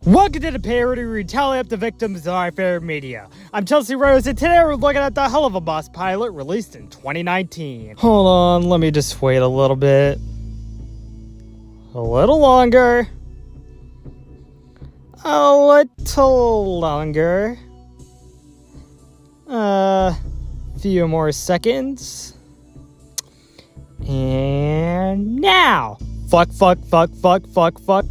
Welcome to the parody where we tally up the victims of our favorite media. I'm Chelsea Rose, and today we're looking at the Helluva Boss pilot released in 2019. Hold on, let me just wait a little bit. A little longer. A little longer. Few more seconds. And now! Fuck.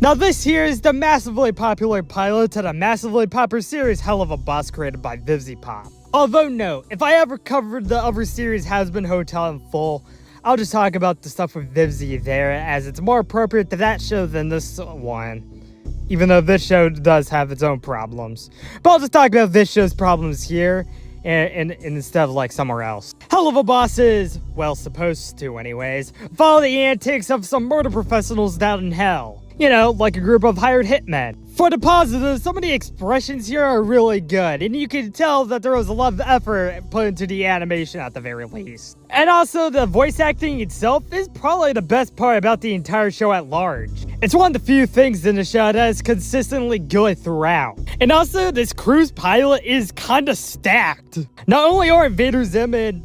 Now this here is the massively popular pilot to the massively popular series Helluva Boss created by VivziePop. Although note, if I ever covered the other series Has Been Hotel in full, I'll just talk about the stuff with Vivzie there, as it's more appropriate to that show than this one. Even though this show does have its own problems. But I'll just talk about this show's problems here, and instead of like somewhere else. Helluva Boss is, well, supposed to anyways, follow the antics of some murder professionals down in hell. You know, like a group of hired hitmen. For the positives, some of the expressions here are really good, and you can tell that there was a lot of effort put into the animation at the very least. And also, the voice acting itself is probably the best part about the entire show at large. It's one of the few things in the show that is consistently good throughout. And also, this cruise pilot is kinda stacked. Not only are Invader Zim and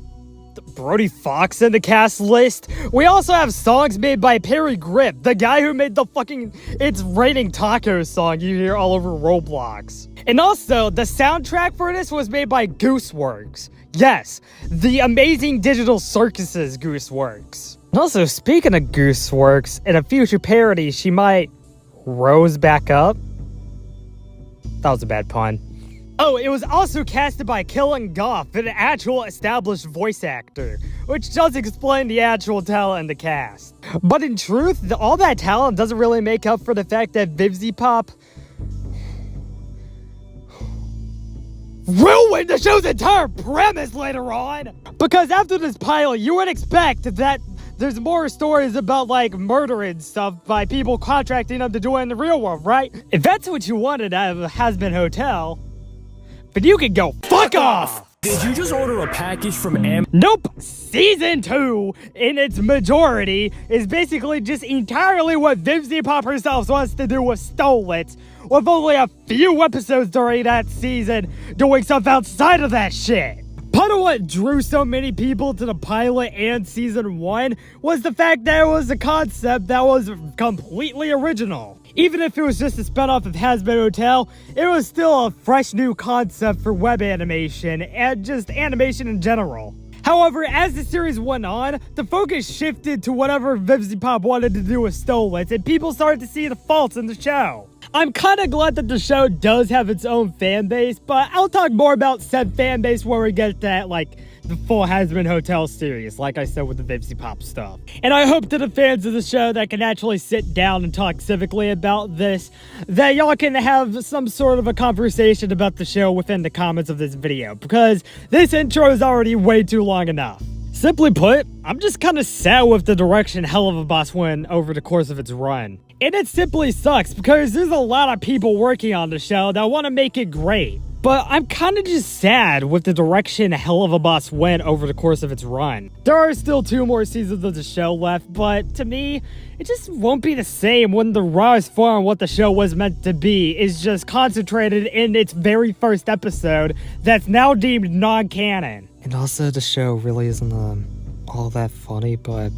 Brody Fox in the cast list, we also have songs made by Perry Grip, the guy who made the fucking It's Raining Tacos song you hear all over Roblox. And also, the soundtrack for this was made by Gooseworks. Yes, the amazing digital circuses Gooseworks. And also, speaking of Gooseworks, in a future parody, she might rose back up. That was a bad pun. Oh, it was also casted by Killen Goff, an actual established voice actor, which does explain the actual talent in the cast. But in truth, all that talent doesn't really make up for the fact that VivziePop ruined the show's entire premise later on! Because after this pilot, you would expect that there's more stories about, like, murder and stuff by people contracting them to do it in the real world, right? If that's what you wanted out of Has Been Hotel, but you can go fuck off! Did you just order a package from Nope! Season 2, in its majority, is basically just entirely what VivziePop herself wants to do with Stole It, with only a few episodes during that season doing stuff outside of that shit. Part of what drew so many people to the pilot and season 1 was the fact that it was a concept that was completely original. Even if it was just a spinoff of Has Been Hotel, it was still a fresh new concept for web animation and just animation in general. However, as the series went on, the focus shifted to whatever VivziePop wanted to do with Stole It, and people started to see the faults in the show. I'm kinda glad that the show does have its own fan base, but I'll talk more about said fan base when we get to, like, the full Has Been Hotel series, like I said with the VivziePop stuff. And I hope to the fans of the show that can actually sit down and talk civically about this, that y'all can have some sort of a conversation about the show within the comments of this video, because this intro is already way too long enough. Simply put, I'm just kinda sad with the direction Helluva Boss went over the course of its run. And it simply sucks, because there's a lot of people working on the show that want to make it great. But I'm kinda just sad with the direction Helluva Boss went over the course of its run. There are still 2 more seasons of the show left, but to me, it just won't be the same when the rawest form of what the show was meant to be is just concentrated in its very first episode that's now deemed non-canon. And also, the show really isn't all that funny, but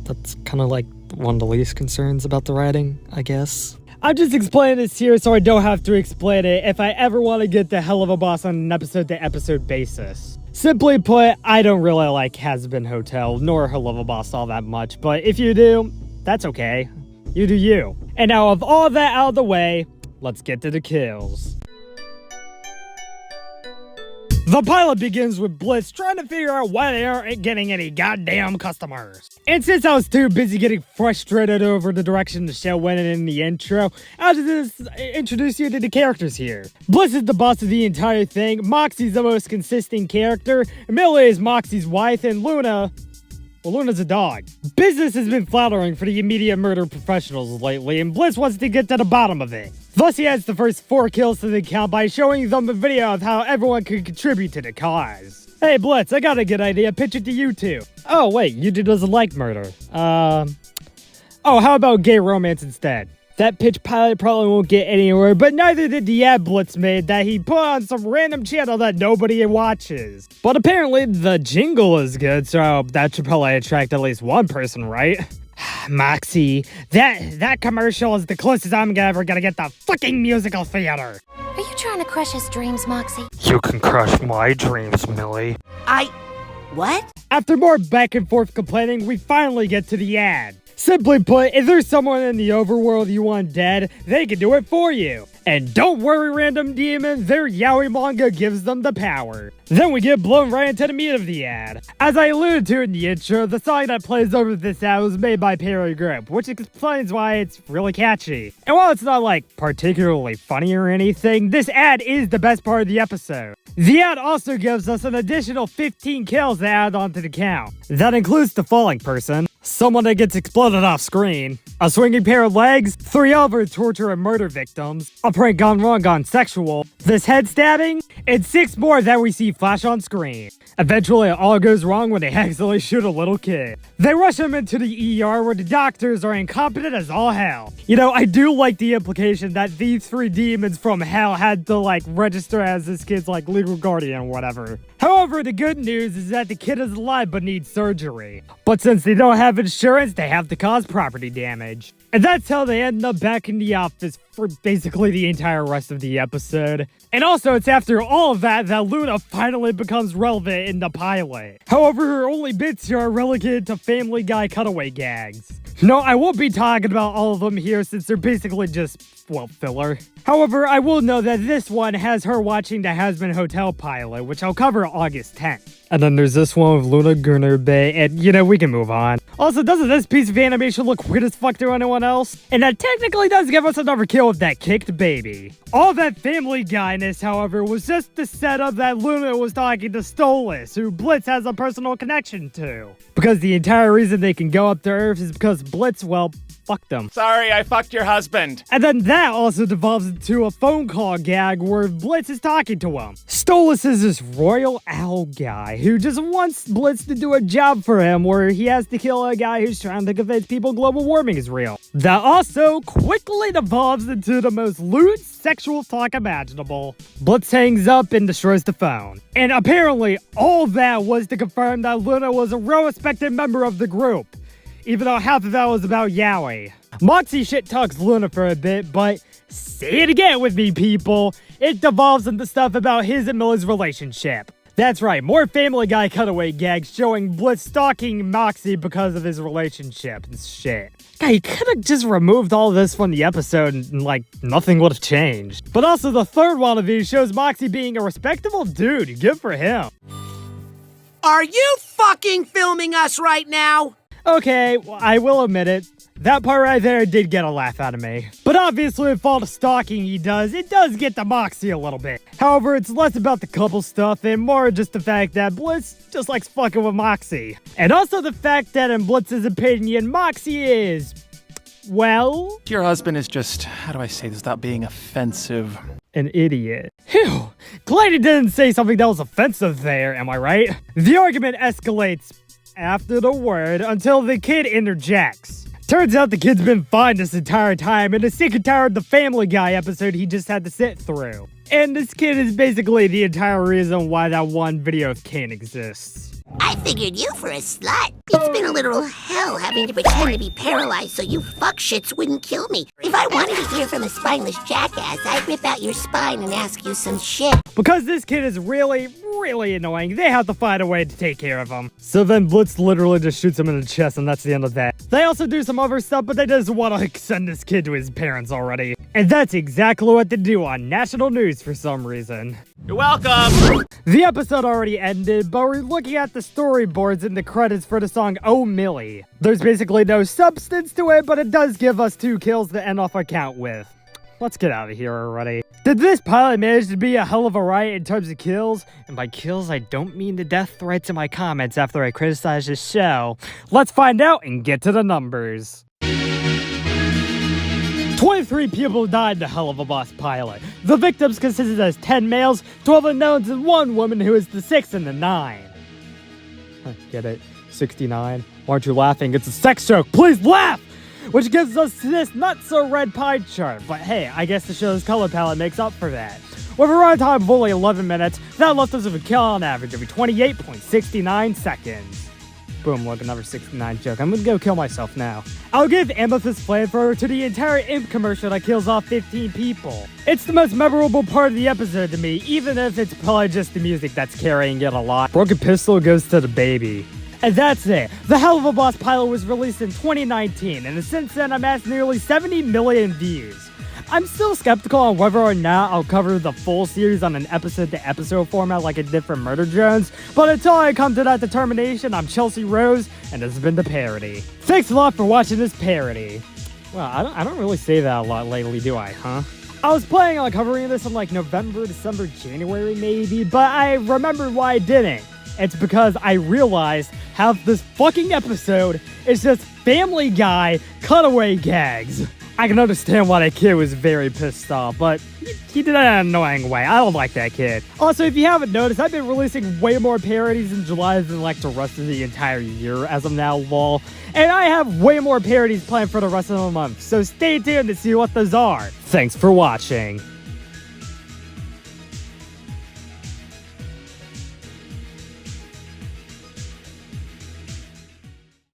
that's kinda like one of the least concerns about the writing, I guess. I'm just explaining this here so I don't have to explain it if I ever want to get the Helluva Boss on an episode-to-episode basis. Simply put, I don't really like Has Been Hotel nor Helluva Boss all that much, but if you do, that's okay. You do you. And now with all that out of the way, let's get to the kills. The pilot begins with Blitz trying to figure out why they aren't getting any goddamn customers. And since I was too busy getting frustrated over the direction the show went in the intro, I'll just introduce you to the characters here. Blitz is the boss of the entire thing, Moxie's the most consistent character, Millie is Moxie's wife, and Luna, well, Luna's a dog. Business has been floundering for the immediate murder professionals lately, and Blitz wants to get to the bottom of it. Thus, he adds the first 4 kills to the count by showing them a video of how everyone could contribute to the cause. Hey, Blitz, I got a good idea. Pitch it to you two. Oh, wait, you two doesn't like murder. Oh, how about gay romance instead? That pitch pilot probably won't get anywhere, but neither did the ad Blitz made that he put on some random channel that nobody watches. But apparently the jingle is good, so that should probably attract at least one person, right? Moxie, that commercial is the closest I'm ever gonna get to fucking musical theater. Are you trying to crush his dreams, Moxie? You can crush my dreams, Millie. What? After more back and forth complaining, we finally get to the ad. Simply put, if there's someone in the overworld you want dead, they can do it for you. And don't worry, random demon, their yaoi manga gives them the power. Then we get blown right into the meat of the ad. As I alluded to in the intro, the song that plays over this ad was made by PARODY Group, which explains why it's really catchy. And while it's not like particularly funny or anything, this ad is the best part of the episode. The ad also gives us an additional 15 kills to add onto the count. That includes the falling person, someone that gets exploded off screen, a swinging pair of legs, 3 other torture and murder victims, a prank gone wrong gone sexual, this head stabbing, and 6 more that we see flash on screen. Eventually, it all goes wrong when they accidentally shoot a little kid. They rush him into the ER where the doctors are incompetent as all hell. You know, I do like the implication that these 3 demons from hell had to, register as this kid's, legal guardian or whatever. However, the good news is that the kid is alive but needs surgery. But since they don't have insurance, they have to cause property damage. And that's how they end up back in the office for basically the entire rest of the episode. And also, it's after all of that Luna finally becomes relevant in the pilot. However, her only bits here are relegated to Family Guy cutaway gags. No, I won't be talking about all of them here since they're basically just, filler. However, I will know that this one has her watching the Hasbin Hotel pilot, which I'll cover August 10th. And then there's this one with Luna Gunner Bay, and we can move on. Also, doesn't this piece of animation look weird as fuck to anyone else? And that technically does give us another kill with that kicked baby. All that Family Guy-ness, however, was just the setup that Luna was talking to Stolas, who Blitz has a personal connection to. Because the entire reason they can go up to Earth is because Blitz, fucked them. Sorry, I fucked your husband. And then that also devolves into a phone call gag where Blitz is talking to him. Stolas is this royal owl guy who just wants Blitz to do a job for him where he has to kill a guy who's trying to convince people global warming is real. That also quickly devolves into the most lewd sexual talk imaginable. Blitz hangs up and destroys the phone. And apparently all that was to confirm that Luna was a well-respected member of the group, even though half of that was about yaoi. Moxie shit-talks Luna for a bit, but say it again with me, people. It devolves into stuff about his and Millie's relationship. That's right, more Family Guy cutaway gags showing Blitz stalking Moxie because of his relationship and shit. God, he could have just removed all this from the episode and, nothing would have changed. But also, the third one of these shows Moxie being a respectable dude. Good for him. Are you fucking filming us right now? Okay, I will admit it. That part right there did get a laugh out of me. But obviously, with all the stalking he does, it does get to Moxie a little bit. However, it's less about the couple stuff and more just the fact that Blitz just likes fucking with Moxie. And also the fact that in Blitz's opinion, Moxie is, your husband is just, how do I say this without being offensive? An idiot. Phew, glad he didn't say something that was offensive there, am I right? The argument escalates after the word until the kid interjects. Turns out the kid's been fine this entire time and is sick and tired of the Family Guy episode he just had to sit through. And this kid is basically the entire reason why that one video of Kane exists. I figured you for a slut. It's been a literal hell having to pretend to be paralyzed so you fuckshits wouldn't kill me. If I wanted to hear from a spineless jackass, I'd rip out your spine and ask you some shit. Because this kid is really, really annoying, they have to find a way to take care of him. So then Blitz literally just shoots him in the chest and that's the end of that. They also do some other stuff, but they just want to send this kid to his parents already. And that's exactly what they do on national news for some reason. You're welcome. The episode already ended, but we're looking at the storyboards and the credits for the song Oh Millie. There's basically no substance to it, but it does give us 2 kills to end off our count with. Let's get out of here already. Did this pilot manage to be a hell of a riot in terms of kills? And by kills, I don't mean the death threats in my comments after I criticize this show. Let's find out and get to the numbers. 23 people died in the Helluva Boss pilot. The victims consisted of 10 males, 12 unknowns, and 1 woman who is the 6 and the 9. Get it? 69. Why aren't you laughing? It's a sex joke. Please laugh! which gives us this not-so-red pie chart. But hey, I guess the show's color palette makes up for that. With a runtime of only 11 minutes, that left us with a kill on average every 28.69 seconds. Boom, look, another 69 joke. I'm gonna go kill myself now. I'll give Amethyst Flamethrower to the entire Imp commercial that kills off 15 people. It's the most memorable part of the episode to me, even if it's probably just the music that's carrying it a lot. Broken Pistol goes to the baby. And that's it. The Helluva Boss pilot was released in 2019, and since then amassed nearly 70 million views. I'm still skeptical on whether or not I'll cover the full series on an episode-to-episode format like it did for Murder Drones, but until I come to that determination, I'm Chelsea Rose, and this has been the Parody. Thanks a lot for watching this parody. Well, I don't really say that a lot lately, do I, huh? I was planning on covering this in like November, December, January maybe, but I remembered why I didn't. It's because I realized half this fucking episode is just Family Guy cutaway gags. I can understand why that kid was very pissed off, but he did it in an annoying way. I don't like that kid. Also, if you haven't noticed, I've been releasing way more parodies in July than like the rest of the entire year as of now, lol. And I have way more parodies planned for the rest of the month, so stay tuned to see what those are. Thanks for watching.